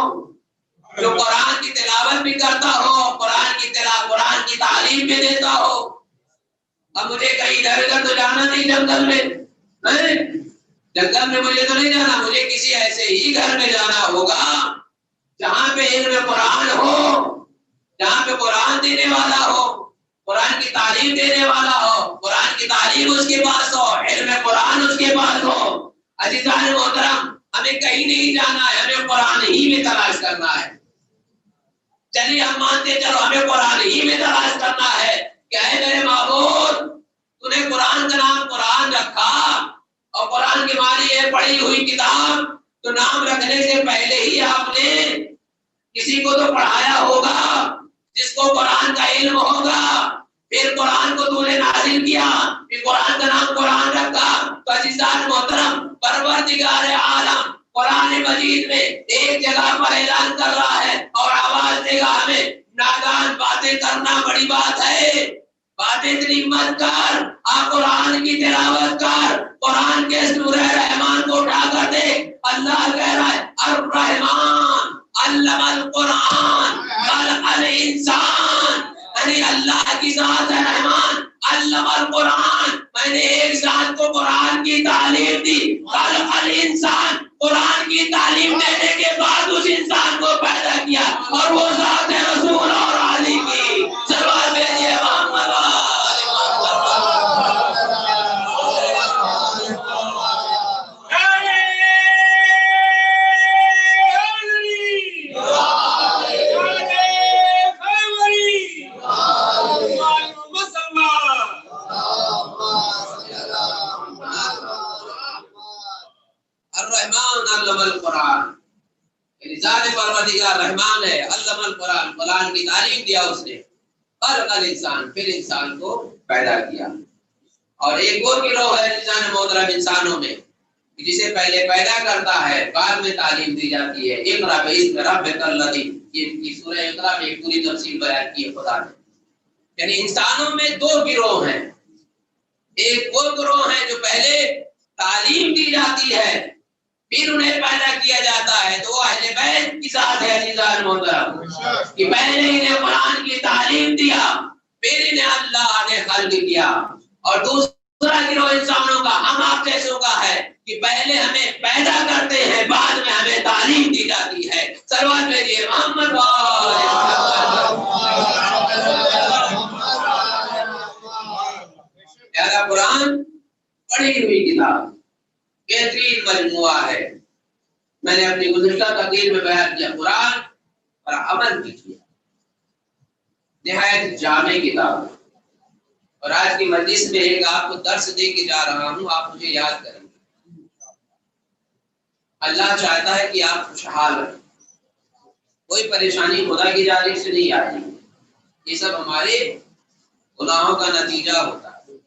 جو قرآن کی تلاوت بھی کرتا ہو، قرآن کی تعلیم بھی دیتا ہو۔ اب مجھے کہیں ادھر ادھر تو جانا نہیں جنگل میں، جنگل میں مجھے تو نہیں جانا، مجھے کسی ایسے ہی گھر میں جانا ہوگا جہاں پہ علم قرآن ہو، جہاں پہ قرآن دینے والا ہو، قرآن کی تعلیم دینے والا ہو، قرآن کی تعلیم اس کے پاس ہو، علم قرآن اس کے پاس ہو۔ عزیزان محترم، ہمیں کہیں نہیں جانا ہے، ہمیں قرآن ہی میں تلاش کرنا ہے۔ چلیے ہم مانتے چلو ہمیں قرآن ہی میں تلاش کرنا ہے کہ اے میرے معبود، تو نے قرآن کا نام قرآن رکھا اور قرآن کی معنی ہے پڑھی ہوئی کتاب، تو نام رکھنے سے پہلے ہی آپ نے کسی کو تو پڑھایا ہوگا جس کو قرآن کا علم ہوگا، پھر قرآن کو تو نے نازل کیا، پھر قرآن کا نام قرآن رکھا۔ تو عزیزان محترم، پروردگار عالم قرآن مجید میں ایک جگہ پر اعلان کر رہا ہے اور آواز دے گا ہمیں، نادان باتیں کرنا بڑی بات ہے، باتیں اتنی مت کر، آپ قرآن کی تلاوت کر، قرآن کے سورہ رحمان کو اٹھا کر دیکھ، اللہ کہہ رہا ہے الرحمن علم القرآن خلق الانسان، یعنی اللہ کی ذات ہے رحمان، علم القرآن، میں نے ایک ذات کو قرآن کی تعلیم دی، خلق الانسان، قرآن کی تعلیم دینے کے بعد اس انسان کو پیدا کیا، اور وہ ذات ہے رسول اور علی کی سلوات بھیجیے محمد الرحمن علم القرآن، ذات پروردگار رحمان ہے، علم القرآن، قرآن کی تعلیم دیا اس نے، خلق الانسان، پھر انسان کو پیدا کیا۔ اور ایک اور گروہ ہے انسان محترم انسانوں میں جسے پہلے پیدا کرتا ہے بعد میں تعلیم دی جاتی ہے۔ اقرا باسم ربک الذی، یہ سورہ اقرا میں ایک پوری تفصیل بیان کی ہے خدا نے۔ یعنی انسانوں میں دو گروہ ہیں، ایک وہ گروہ ہے جو پہلے تعلیم دی جاتی ہے پھر انہیں پیدا کیا جاتا ہے، تو وہ اہل بیت کی ذات ہے عزیزان محترم، کہ پہلے انہیں قرآن کی تعلیم دیا پھر انہیں اللہ نے خلق کیا۔ اور دوسرا گروہ انسانوں کا، ہم آپ جیسوں کا ہے کہ پہلے ہمیں پیدا کرتے ہیں بعد میں ہمیں تعلیم دی جاتی ہے۔ سلوات بھیجیے محمد پیارا قرآن پڑھی ہوئی کتاب، بہترین مجموعہ ہے۔ میں نے اپنی گزشتہ تقریر میں بیان کیا، قرآن پر عمل بھی کیا، نہایت جامع کتاب۔ اور آج کی مجلس میں ایک آپ کو درس دے کے جا رہا ہوں، آپ مجھے یاد کریں گے۔ اللہ چاہتا ہے کہ آپ خوشحال رہیں، کوئی پریشانی خدا کی جانب سے نہیں آتی، یہ سب ہمارے گناہوں کا نتیجہ ہوتا ہے۔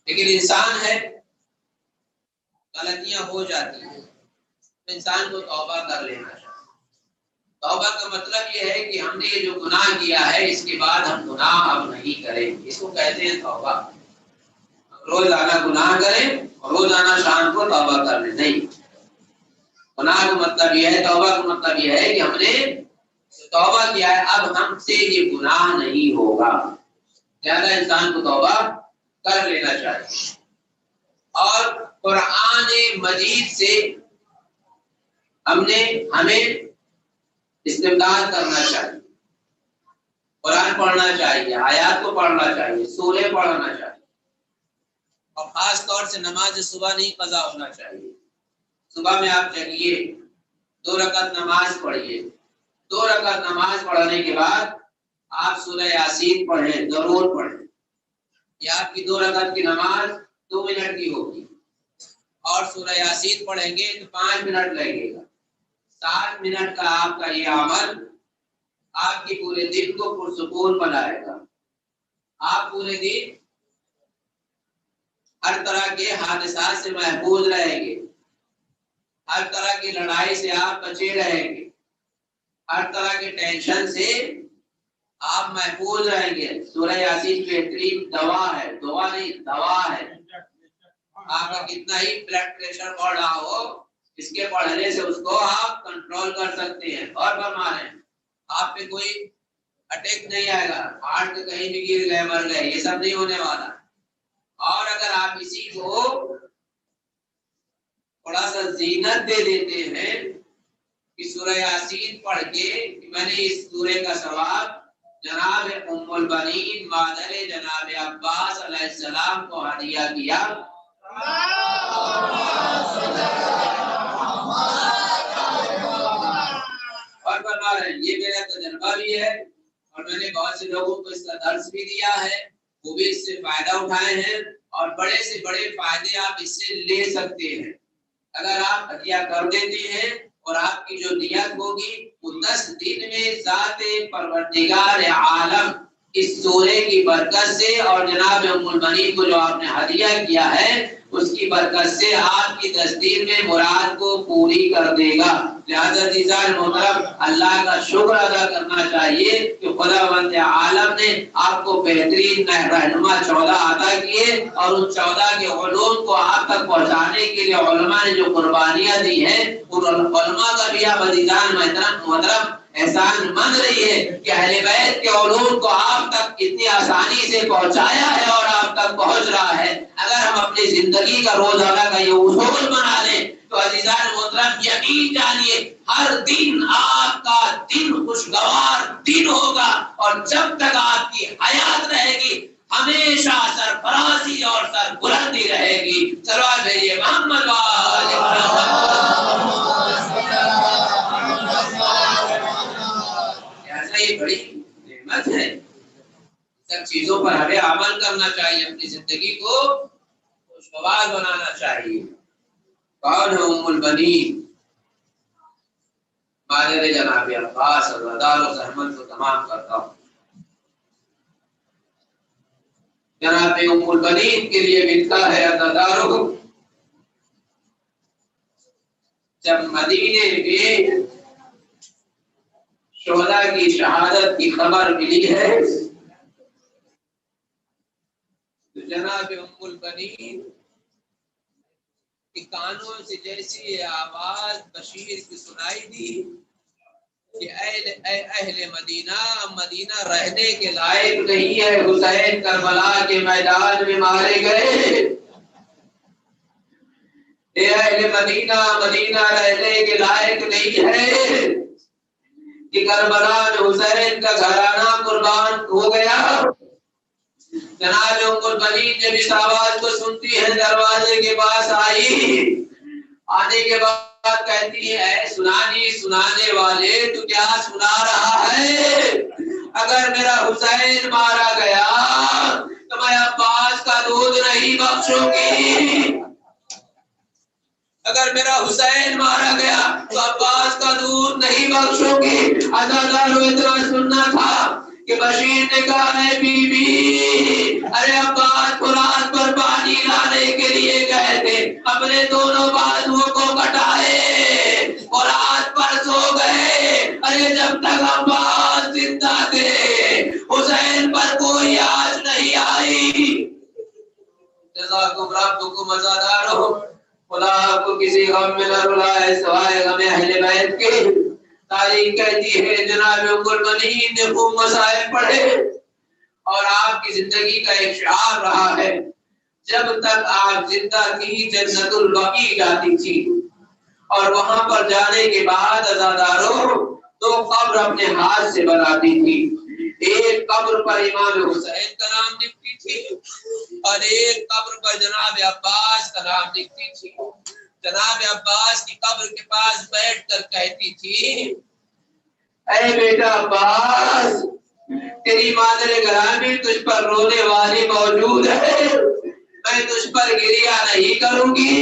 لیکن انسان ہے، غلطیاں ہو جاتی ہیں، انسان کو توبہ کر لینا چاہیے۔ توبہ کا مطلب یہ ہے کہ ہم نے یہ جو گناہ کیا ہے اس کے بعد ہم گناہ اب نہیں کریں، اس کو کہتے ہیں توبہ۔ روزانہ گناہ کریں اور روزانہ شام کو توبہ کر لیں، نہیں۔ گناہ کا مطلب یہ ہے، توبہ کا مطلب یہ ہے کہ ہم نے توبہ کیا ہے، اب ہم سے یہ گناہ نہیں ہوگا، زیادہ انسان کو توبہ کر لینا چاہیے۔ اور قرآن مجید سے ہمیں استمداد کرنا چاہیے، قرآن پڑھنا چاہیے، آیات کو پڑھنا چاہیے، سورے پڑھنا چاہیے، اور خاص طور سے نماز صبح نہیں قضا ہونا چاہیے۔ صبح میں آپ جگیے، 2 رکعت نماز پڑھیے، 2 رکعت نماز پڑھنے کے بعد آپ سورہ یاسین پڑھیں، ضرور پڑھیں۔ یہ آپ کی 2 رکعت کی نماز 2 منٹ کی ہوگی، اور سورہ یاسین پڑھیں گے تو 5 منٹ لگے گا۔ 7 منٹ کا آپ کا یہ عمل آپ کی پورے دن کو پرسکون بنائے گا۔ آپ پورے دن ہر طرح کے حادثات سے محفوظ رہیں گے، ہر طرح کی لڑائی سے آپ بچے رہیں گے، ہر طرح کے ٹینشن سے آپ محفوظ رہیں گے. سورہ یاسین بہترین دوا ہے، دوا نہیں دوا ہے. آپ کا کتنا ہی بلڈ پریشر بڑھ رہا ہو، اس کے پڑھنے سے اس کو آپ کنٹرول کر سکتے ہیں. اور فرما رہے ہیں آپ پہ کوئی اٹیک نہیں آئے گا، ہارٹ کہیں بھی گر گئے مر گئے، یہ سب نہیں ہونے والا. اور اگر آپ اسی کو تھوڑا سا زینت دے دیتے ہیں کہ سورہ یاسین پڑھ کے میں نے اس سورے کا ثواب جناب ام البنین مادر جناب عباس علیہ السلام کو ہدیہ کیا. اور فرما رہے ہیں یہ میرا تجربہ بھی ہے اور میں نے بہت سے لوگوں کو اس کا درس بھی دیا ہے، وہ بھی اس سے فائدہ اٹھائے ہیں اور بڑے سے بڑے فائدے آپ اس سے لے سکتے ہیں. اگر آپ ہدیہ کر دیتے ہیں اور آپ کی جو نیت ہوگی وہ 10 دن میں ذات پروردگار عالم اس سورے کی برکت سے اور جناب ام البنین کو جو آپ نے ہدیہ کیا ہے اس کی برکت سے آپ کی 10 دن میں مراد کو پوری کر دے گا. لہذا عزیزان محترم اللہ کا شکر ادا کرنا چاہیے کہ خداوند عالم نے آپ کو بہترین رہنما 14 عطا کیے اور ان 14 کے علوم کو آپ تک پہنچانے کے لیے علماء نے جو قربانیاں دی ہیں ان علماء کا بھی آپ عزیزان محترم احسان مند رہی ہے کہ اہل بیت کے علوم کو آپ تک اتنی آسانی سے پہنچایا ہے اور آپ تک پہنچ رہا ہے. اگر ہم اپنی زندگی کا روزانہ کا یہ اصول بنا لیں تو عزیزان محترم یقین جانیے ہر دن آپ کا دن خوشگوار دن ہوگا اور جب تک آپ کی حیات رہے گی ہمیشہ سرفرازی اور سربلندی رہے گی. صلوات بھیجیے محمد ایسا یہ بڑی نعمت ہے. سب چیزوں پر ہمیں عمل کرنا چاہیے، اپنی زندگی کو خوشگوار بنانا چاہیے. کون ہے ام البنین؟ مادر جناب عباس اور ودار و زحمت کو تمام کرتا ہوں. جناب ام البنین کے لیے ملتا ہے عزادارو جب مدینے میں شہداء کی شہادت کی خبر ملی ہے تو جناب ام البنین کی کانوں سے جیسی آواز بشیر کی سنائی دی کہ اے اہل مدینہ، مدینہ رہنے کے لائق نہیں ہے، حسین کربلا کے میدان میں مارے گئے. اے اہل مدینہ، مدینہ رہنے کے لائق نہیں ہے کہ کربلا میں حسین کا گھرانہ قربان ہو گیا. جناب ام البنین جب اس آواز کو سنتی ہے دروازے کے پاس آئی، آنے کے بعد کہتی ہے اے سنانے والے تو کیا سنا رہا ہے؟ اگر میرا حسین مارا گیا تو میں عباس کا دودھ نہیں بخشوں گی. اگر میرا حسین مارا گیا تو عباس کا دودھ نہیں بخشوں گی. عزادارو اتنا سننا تھا کہ بشیر نے کہا ہے بی بی ارے عباس فرات پر پانی لانے کے لیے گئے تھے، اپنے دونوں بازوؤں کو کٹائے فرات پر سو گئے. ارے جب تک عباس زندہ تھے حسین پر کوئی آج نہیں آئی. جزاکم ربکم عزادارو خدا آپ کو کسی غم میں نہ رلائے سوائے غم اہل بیت کے. تاریخ کہتی ہے جناب ام البنین نے خوب مصائب پڑھے اور آپ کی زندگی کا ایک شعار رہا ہے جب تک آپ زندہ تھی جنت البقیع جاتی تھی اور وہاں پر جانے کے بعد عزادارو 2 قبر اپنے ہاتھ سے بناتی تھی. ایک قبر پر امام حسین کا نام لکھتی تھی اور ایک قبر پر جناب عباس کا نام لکھتی تھی. جناب عباس کی قبر کے پاس بیٹھ کر کہتی تھی اے بیٹا عباس، تیری مادر گرامی تجھ پر رونے والی موجود ہے، میں تجھ پر گریہ نہیں کروں گی،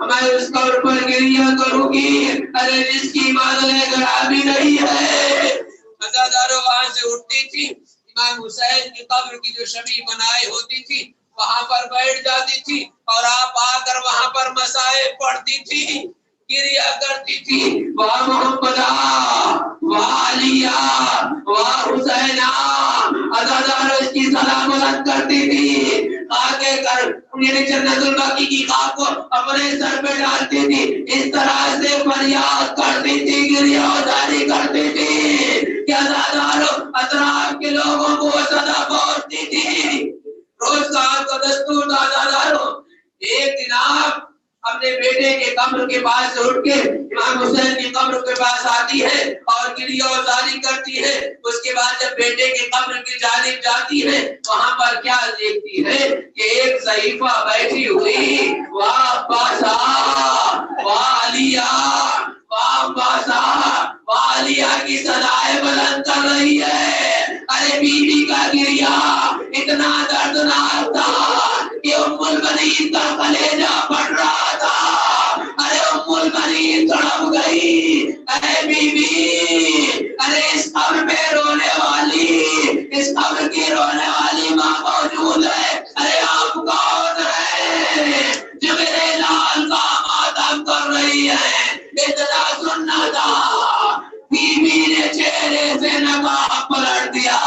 میں اس قبر پر گریہ کروں گی ارے جس کی مادر گرامی نہیں ہے. عزادارو وہاں سے اٹھتی تھی، امام حسین کی قبر کی جو شبیہ بنائی ہوتی تھی وہاں پر بیٹھ جاتی تھی اور آپ آ کر وہاں پر مصائب پڑھتی تھی گریا کرتی تھی، واہ محمدہ، واہ علیہ، واہ حسینہ، عزادار اس کی سلام بلند کرتی تھی، آگے کر میرے جنت الباقی کی خاک کو اپنے سر پہ ڈالتی تھی، اس طرح سے فریاد کرتی تھی، گریا جاری کرتی تھی کہ عزاداروں اطراف کے لوگوں کو صدا پہنچتی تھی۔ روز کا آپ کا دستور تھا عزاداروں، ایک دن آپ اپنے بیٹے کے قبر کے پاس سے اٹھ کے امام حسین کی قبر کے پاس آتی ہے اور گریہ وزاری کرتی ہے۔ اس کے بعد جب بیٹے کے قبر کی جانب جاتی ہے، وہاں پر کیا دیکھتی ہے کہ ایک صحیفہ بیٹھی ہوئی، واہ باسا، واہ علیہ، واہ باسا، واہ علیہ کی صدائے بلند کر رہی ہے۔ ارے بیوی کا گریہ اتنا دردناک تھا کہ ام البنین کا کلیجہ پھٹ رہا تھا۔ ارے ام البنین تڑپ گئی، ارے بیوی، ارے اس قبر پہ رونے والی، اس قبر کی رونے والی ماں موجود ہے۔ ارے آپ کون ہیں جو میرے لال کا ماتم کر رہی ہے؟ اتنا سننا تھا، بیوی نے چہرے سے نقاب پلٹ دیا۔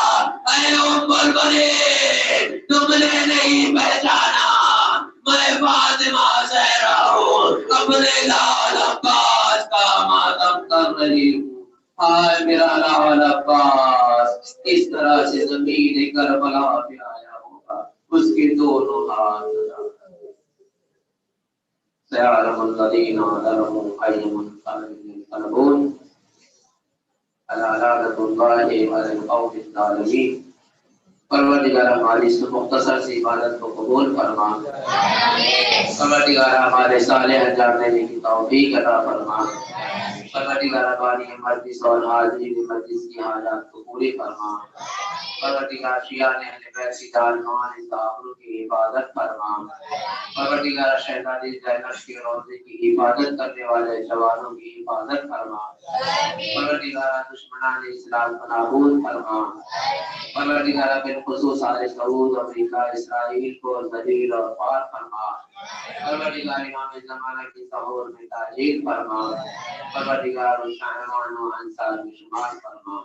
اے ام البنین، تم نے نہیں پہچانا، میں فاطمہ زہرا ہوں، اپنے لال عباس کا ماتم کر رہی ہوں۔ آئے میرا لال عباس اس طرح سے زمین کربلا پہ آیا ہوگا، اس کے دونوں ہاتھ سيعلم الذين ظلموا أي منقلب ينقلبون ألا لعنة الله على القوم الظالمين۔ پروردگار ہماری اس مختصر سی عبادت کو قبول فرما، پروردگار ہمارے صالح انجام دینے کی توفیق عطا فرما، پروردگار ہماری مجلس اور حاضری مجلس کی حاجات کو پوری فرما، پروردگار شیعہ نے اہل بیت کی جانمان آبرو کی حفاظت فرما، پروردگار شہزادی زینب کے روضے کی حفاظت کرنے والے جوانوں کی حفاظت فرما، پروردگار دشمنان اسلام کو نابود فرما، پروردگار بالخصوص آل سعود، امریکہ، اسرائیل کو ذلیل اور خوار فرما، پروردگار امام زمانہ کی ظہور میں تاجیل فرما، پروردگار شاہمان و انصار میں شمار فرما۔